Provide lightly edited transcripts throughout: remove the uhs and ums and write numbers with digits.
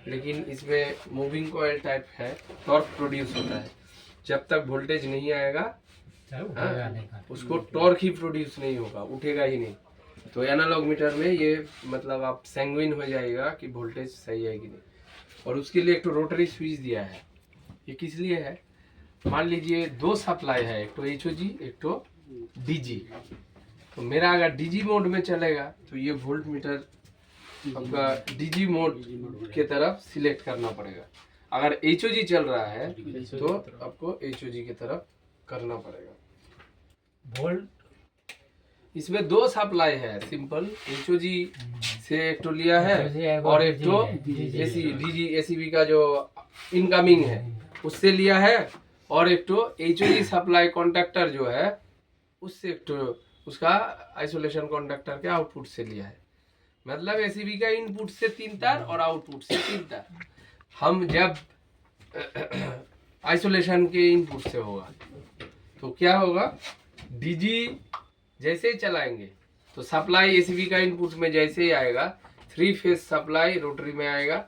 लेकिन इसमें moving coil type है, टॉर्क प्रोड्यूस होता है। जब तक वोल्टेज नहीं आएगा उसको टॉर्क ही प्रोड्यूस नहीं होगा, उठेगा ही नहीं। तो एनालॉग मीटर में ये मतलब आप सैंग्विन हो जाएगा कि वोल्टेज सही है कि नहीं। और उसके लिए एक तो रोटरी स्विच दिया है। ये किस लिए है, मान लीजिए दो सप्लाई है, एक तो HOG एक तो DG। तो मेरा अगर DG मोड में चलेगा तो ये वोल्ट मीटर आपका DG मोड के तरफ सिलेक्ट करना पड़ेगा। अगर HOG चल रहा है तो आपको HOG की तरफ करना पड़ेगा। वोल्ट इसमें दो सप्लाई है सिंपल, HOG से एक तो लिया है और एक तो DG ACB का जो इनकमिंग है उससे लिया है, और एक तो HOG सप्लाई कॉन्टैक्टर जो है उससे एक तो उसका आइसोलेशन कॉन्टैक्टर के आउटपुट से लिया है। मतलब ACB का इनपुट से 3 तार और आउटपुट से 3 तार। हम जब आइसोलेशन के इनपुट से होगा तो क्या होगा, DG जैसे ही चलाएंगे तो सप्लाई ACB का इनपुट में जैसे ही आएगा 3 फेज सप्लाई रोटरी में आएगा,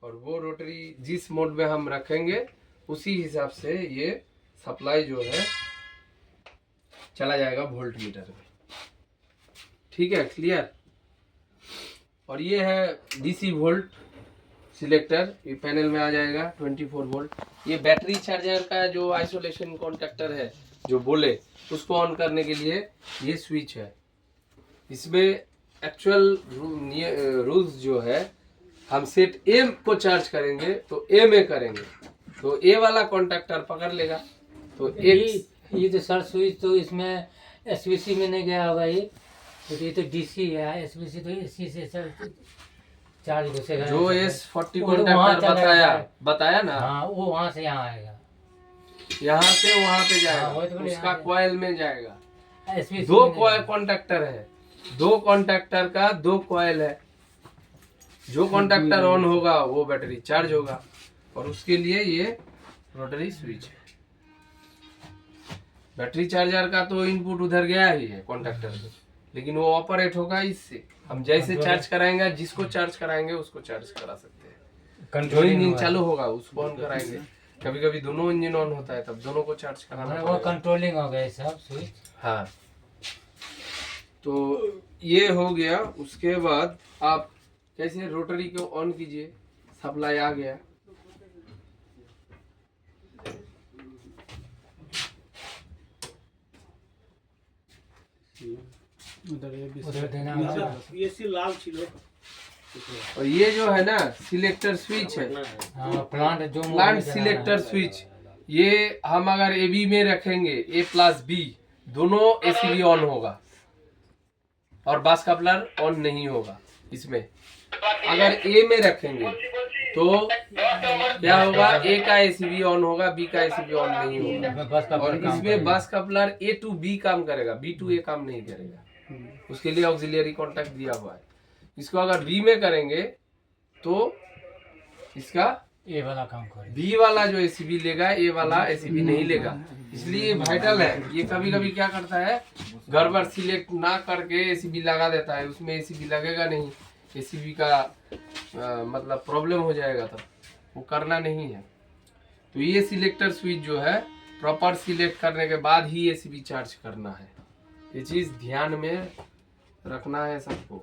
और वो रोटरी जिस मोड में हम रखेंगे उसी हिसाब से ये सप्लाई जो है चला जाएगा वोल्ट मीटर में। ठीक है, क्लियर। और ये है DC वोल्ट सिलेक्टर, ये पैनल में आ जाएगा 24 वोल्ट। ये बैटरी चार्जर का जो आइसोलेशन कॉन्टैक्टर है जो बोले, उसको ऑन करने के लिए ये स्विच है। इसमें एक्चुअल रूल्स जो है, हम सेट A को चार्ज करेंगे तो A में करेंगे तो A वाला कॉन्टैक्टर पकड़ लेगा। तो ये तो सर स्विच तो इसमें SVC में नहीं गया होगा, ये तो DC है। SVC तो इसी से सर चार्ज घुसेगा। जो S40 कॉन्टैक्टर बताया ना, हाँ, वो वहाँ से यहाँ आएगा, यहाँ से वहाँ पे जाएगा, तो उसका कॉइल में जाएगा। SVC दो कॉइल कॉन्टैक्टर है, दो कॉन्टैक्टर का दो कॉइल है। जो कॉन्टैक्टर ऑन होगा वो बैटरी चार्ज होगा, और उसके लिए ये रोटरी स्विच है। बैटरी चार्जर का तो इनपुट उधर गया ही है कॉन्टैक्टर से, लेकिन वो ऑपरेट होगा इससे। हम जैसे चार्ज कराएंगे, जिसको चार्ज कराएंगे उसको चार्ज करा सकते हैं। जो इंजन चालू होगा उसको ऑन कराएंगे। कभी कभी दोनों इंजन ऑन होता है तब दोनों को चार्ज कराना वो कंट्रोलिंग हो गया सब स्विच। हाँ, तो ये हो गया। उसके बाद आप कैसे रोटरी को ऑन कीजिए, सप्लाई आ गया। उधर देना और ये जो है ना सिलेक्टर स्विच है, प्लांट सिलेक्टर स्विच, ये हम अगर AB में रखेंगे A+B दोनों ACB ऑन होगा और बस कपलर ऑन नहीं होगा इसमें। अगर A में रखेंगे तो क्या होगा, A का ACB ऑन होगा, B का ACB ऑन नहीं होगा। और इसमें बस कपलर A to B काम करेगा, B to A काम नहीं करेगा। उसके लिए ऑक्सिलियरी कॉन्टैक्ट दिया हुआ है। इसको अगर B में करेंगे तो इसका A वाला काम करेगा, B वाला जो ACB लेगा A वाला ACB नहीं लेगा। इसलिए वाइटल है। ये कभी कभी क्या करता है, गड़बड़ सिलेक्ट ना करके ACB लगा देता है, उसमें ACB लगेगा नहीं, ACB का मतलब प्रॉब्लम हो जाएगा, तब वो करना नहीं है। तो ये सिलेक्टर स्विच जो है प्रॉपर सिलेक्ट करने के बाद ही ACB चार्ज करना है। ये चीज ध्यान में रखना है सबको।